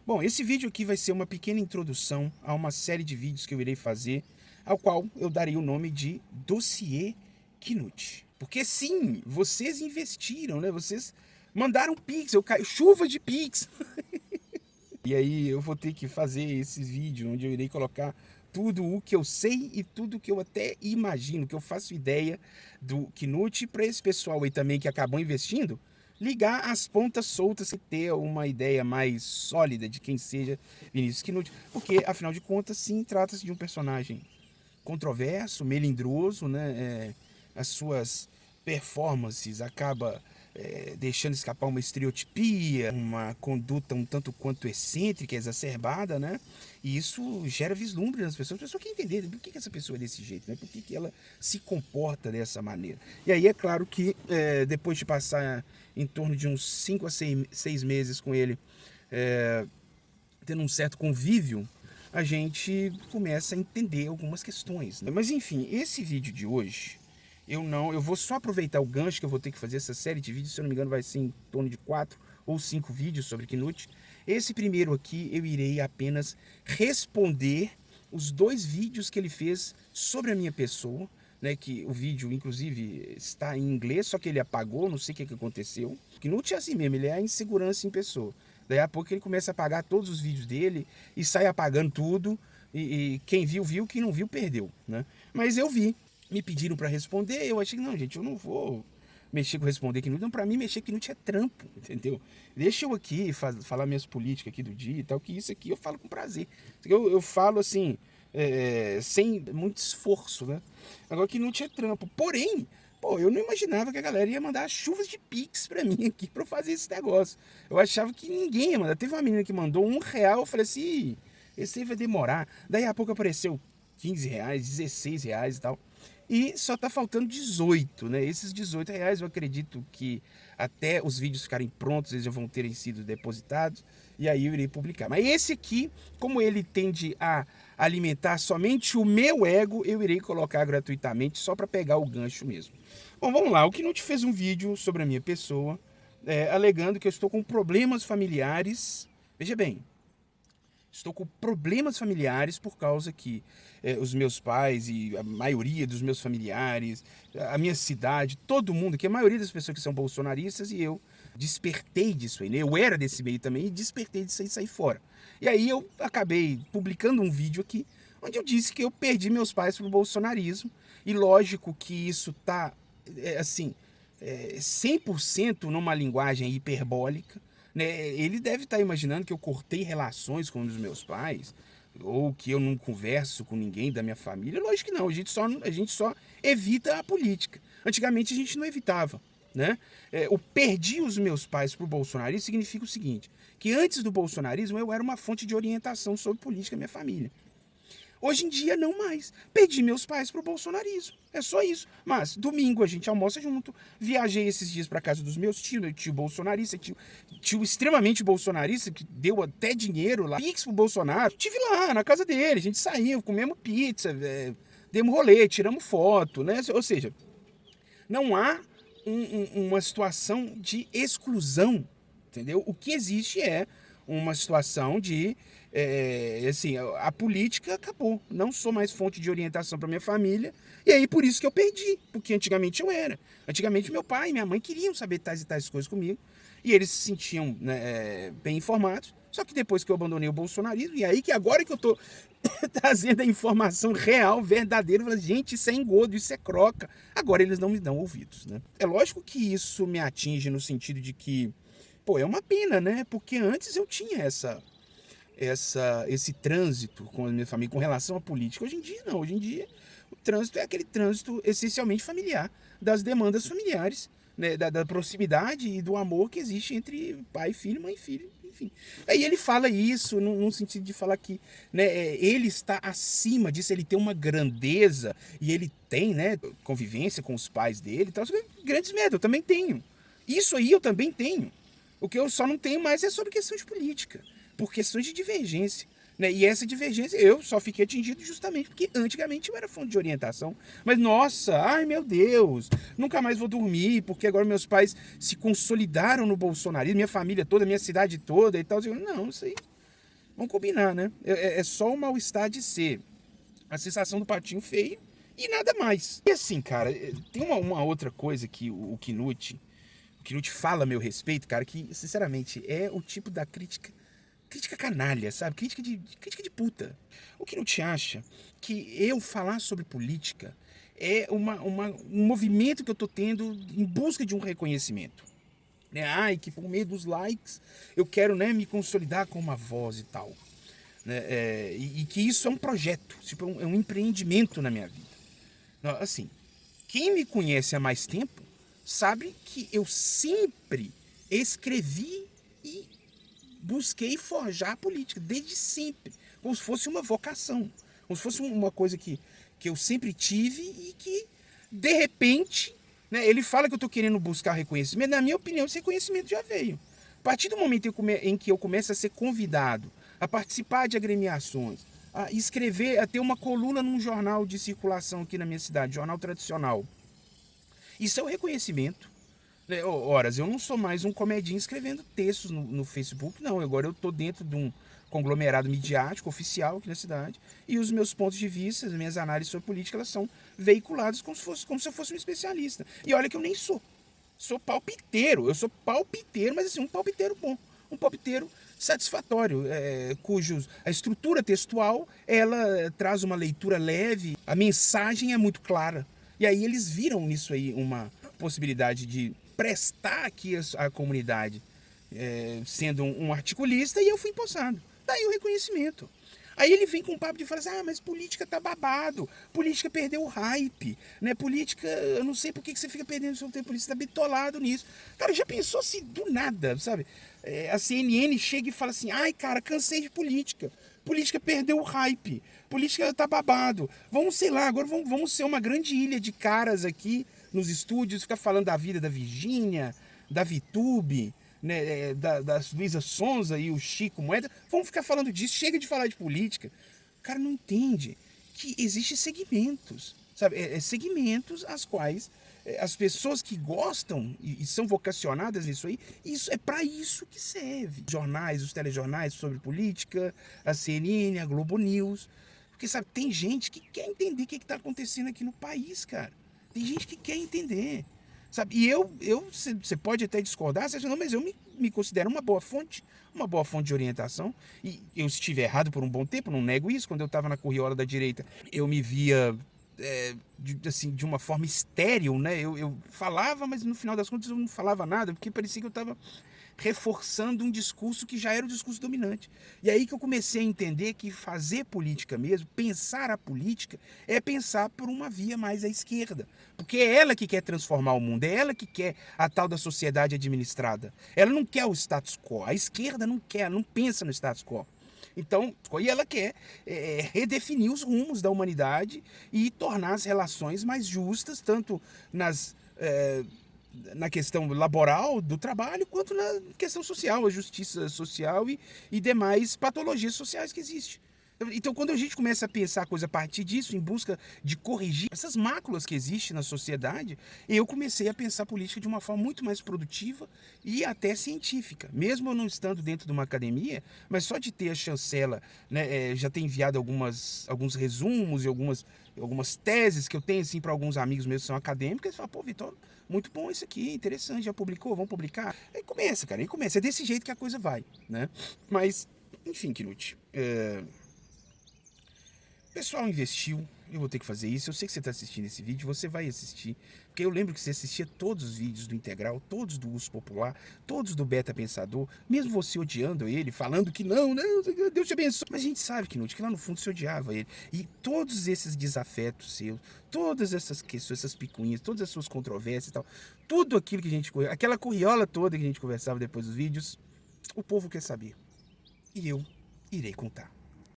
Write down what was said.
Bom, esse vídeo aqui vai ser uma pequena introdução a uma série de vídeos que eu irei fazer, ao qual eu darei o nome de Dossiê Knut. Porque sim, vocês investiram, né? Vocês mandaram Pix, eu caio chuva de Pix. E aí eu vou ter que fazer esse vídeo onde eu irei colocar tudo o que eu sei e tudo o que eu até imagino, que eu faço ideia do Knut, para esse pessoal aí também que acabou investindo, ligar as pontas soltas e ter uma ideia mais sólida de quem seja Vinícius Knut. Porque, afinal de contas, sim, trata-se de um personagem controverso, melindroso, né? As suas performances acaba deixando escapar uma estereotipia, uma conduta um tanto quanto excêntrica, exacerbada, né? E isso gera vislumbre nas pessoas. A pessoa quer entender por que essa pessoa é desse jeito, né? Por que ela se comporta dessa maneira. E aí é claro que depois de passar em torno de uns 5 a 6 meses com ele, tendo um certo convívio, a gente começa a entender algumas questões, né? Mas enfim, esse vídeo de hoje, eu vou só aproveitar o gancho que eu vou ter que fazer essa série de vídeos, se eu não me engano vai ser em torno de 4 ou 5 vídeos sobre Knut. Esse primeiro aqui eu irei apenas responder os 2 vídeos que ele fez sobre a minha pessoa, né, que o vídeo inclusive está em inglês, só que ele apagou, não sei o que aconteceu. Knut é assim mesmo, ele é a insegurança em pessoa. Daí a pouco ele começa a apagar todos os vídeos dele e sai apagando tudo. E quem viu, viu. Quem não viu, perdeu, né? Mas eu vi. Me pediram para responder. Eu achei que não, gente, eu não vou mexer com responder Knut. Não, para mim, mexer com Knut é trampo, entendeu? Deixa eu aqui falar minhas políticas aqui do dia e tal, que isso aqui eu falo com prazer. Eu falo assim, sem muito esforço, né? Agora Knut é trampo. Porém, pô, eu não imaginava que a galera ia mandar chuvas de Pix pra mim aqui pra eu fazer esse negócio. Eu achava que ninguém ia mandar. Teve uma menina que mandou R$ 1, eu falei assim, "Ih, esse aí vai demorar." Daí a pouco apareceu R$ 15, R$ 16 e tal. E só tá faltando 18, né? Esses R$ 18 eu acredito que até os vídeos ficarem prontos, eles já vão terem sido depositados. E aí eu irei publicar. Mas esse aqui, como ele tende a alimentar somente o meu ego, eu irei colocar gratuitamente só para pegar o gancho mesmo. Bom, vamos lá. O Knut fez um vídeo sobre a minha pessoa, alegando que eu estou com problemas familiares. Veja bem, estou com problemas familiares por causa que os meus pais e a maioria dos meus familiares, a minha cidade, todo mundo, que a maioria das pessoas que são bolsonaristas, e eu despertei disso aí, né? Eu era desse meio também e despertei disso aí e saí fora. E aí eu acabei publicando um vídeo aqui onde eu disse que eu perdi meus pais pro bolsonarismo. E lógico que isso tá, assim, 100% numa linguagem hiperbólica, né? Ele deve estar imaginando que eu cortei relações com um dos meus pais, ou que eu não converso com ninguém da minha família. Lógico que não, a gente só evita a política. Antigamente a gente não evitava, né? O perdi os meus pais para o bolsonarismo significa o seguinte, que antes do bolsonarismo eu era uma fonte de orientação sobre política da minha família. Hoje em dia, não mais. Perdi meus pais pro bolsonarismo. É só isso. Mas, domingo, a gente almoça junto. Viajei esses dias pra casa dos meus tios, meu tio bolsonarista, tio extremamente bolsonarista, que deu até dinheiro lá, pix pro Bolsonaro. Estive lá, na casa dele, a gente saiu, comemos pizza, demos rolê, tiramos foto, né? Ou seja, não há uma situação de exclusão, entendeu? O que existe é uma situação de, assim, a política acabou. Não sou mais fonte de orientação para minha família, e aí por isso que eu perdi, porque antigamente eu era. Antigamente meu pai e minha mãe queriam saber tais e tais coisas comigo, e eles se sentiam, né, bem informados. Só que depois que eu abandonei o bolsonarismo, e aí que agora que eu tô trazendo a informação real, verdadeira, falando, gente, isso é engodo, isso é croca. Agora eles não me dão ouvidos, né? É lógico que isso me atinge no sentido de que, pô, é uma pena, né? Porque antes eu tinha esse trânsito com a minha família com relação à política. Hoje em dia não, hoje em dia o trânsito é aquele trânsito essencialmente familiar, das demandas familiares, né, da proximidade e do amor que existe entre pai e filho, mãe e filho, enfim. Aí ele fala isso num sentido de falar que, né, ele está acima disso, ele tem uma grandeza e ele tem, né, convivência com os pais dele e tal. Grandes medos, eu também tenho. Isso aí eu também tenho. O que eu só não tenho mais é sobre questão de política, por questões de divergência. Né? E essa divergência eu só fiquei atingido justamente porque antigamente eu era fonte de orientação. Mas nossa, ai meu Deus, nunca mais vou dormir porque agora meus pais se consolidaram no bolsonarismo, minha família toda, minha cidade toda e tal. Não, isso aí Vamos combinar, né? É só o mal-estar de ser a sensação do patinho feio e nada mais. E assim, cara, tem uma outra coisa que o Knut fala a meu respeito, cara, que sinceramente é o tipo da crítica canalha, sabe? Crítica de puta. O Knut acha que eu falar sobre política é um movimento que eu tô tendo em busca de um reconhecimento. Né? Ai, que por meio dos likes eu quero, né, me consolidar com uma voz e tal. Né? E que isso é um projeto, tipo, é um empreendimento na minha vida. Assim, quem me conhece há mais tempo sabe que eu sempre escrevi e busquei forjar a política, desde sempre. Como se fosse uma vocação, como se fosse uma coisa que eu sempre tive e que, de repente, né, ele fala que eu estou querendo buscar reconhecimento. Na minha opinião, esse reconhecimento já veio. A partir do momento em que eu começo a ser convidado a participar de agremiações, a escrever, a ter uma coluna num jornal de circulação aqui na minha cidade, jornal tradicional, isso é o reconhecimento. Horas, eu não sou mais um comedinho escrevendo textos no Facebook, não. Agora eu estou dentro de um conglomerado midiático oficial aqui na cidade e os meus pontos de vista, as minhas análises sobre política, elas são veiculadas como se eu fosse um especialista. E olha que eu nem sou. Sou palpiteiro. Eu sou palpiteiro, mas assim, um palpiteiro bom. Um palpiteiro satisfatório, a estrutura textual ela traz uma leitura leve, a mensagem é muito clara. E aí eles viram nisso aí uma possibilidade de prestar aqui a comunidade sendo um articulista e eu fui empossado. Daí o reconhecimento. Aí ele vem com um papo de falar assim, mas política tá babado, política perdeu o hype, né? Política, eu não sei por que você fica perdendo seu tempo, política tá bitolado nisso. Cara, já pensou assim, do nada, sabe? A CNN chega e fala assim, ai cara, cansei de política, política perdeu o hype, política tá babado, vamos, sei lá, agora vamos ser uma grande ilha de caras aqui nos estúdios, ficar falando da vida da Virgínia, da Vitube, né, da Luísa Sonza e o Chico Moeda, vamos ficar falando disso, chega de falar de política. O cara não entende que existem segmentos, sabe? Segmentos às quais as pessoas que gostam e são vocacionadas nisso aí, isso é para isso que serve. Os jornais, os telejornais sobre política, a CNN, a Globo News, porque sabe, tem gente que quer entender o que está acontecendo aqui no país, cara. Tem gente que quer entender. Sabe? E você pode até discordar, você acha, não, mas eu me considero uma boa fonte de orientação. E eu estive errado por um bom tempo, não nego isso. Quando eu estava na corriola da direita, eu me via de uma forma estéril, né? Eu falava, mas no final das contas eu não falava nada, porque parecia que eu estava reforçando um discurso que já era o discurso dominante. E aí que eu comecei a entender que fazer política mesmo, pensar a política, é pensar por uma via mais à esquerda. Porque é ela que quer transformar o mundo, é ela que quer a tal da sociedade administrada. Ela não quer o status quo, a esquerda não quer, não pensa no status quo. Então, e ela quer redefinir os rumos da humanidade e tornar as relações mais justas, tanto na questão laboral do trabalho, quanto na questão social, a justiça social e demais patologias sociais que existem. Então, quando a gente começa a pensar a coisa a partir disso, em busca de corrigir essas máculas que existem na sociedade, eu comecei a pensar a política de uma forma muito mais produtiva e até científica. Mesmo eu não estando dentro de uma academia, mas só de ter a chancela, né, já ter enviado alguns resumos e algumas teses que eu tenho assim, para alguns amigos meus que são acadêmicos, eles falam, pô, Vitor, muito bom isso aqui, interessante, já publicou, vamos publicar? Aí começa, cara, aí começa. É desse jeito que a coisa vai, né? Mas, enfim, Knut, o pessoal investiu, eu vou ter que fazer isso. Eu sei que você está assistindo esse vídeo, você vai assistir. Porque eu lembro que você assistia todos os vídeos do Integral, todos do Uso Popular, todos do Beta Pensador, mesmo você odiando ele, falando que não, Deus te abençoe. Mas a gente sabe, Knut, que lá no fundo você odiava ele. E todos esses desafetos seus, todas essas questões, essas picuinhas, todas as suas controvérsias e tal, tudo aquilo que a gente, aquela curriola toda que a gente conversava depois dos vídeos, o povo quer saber. E eu irei contar.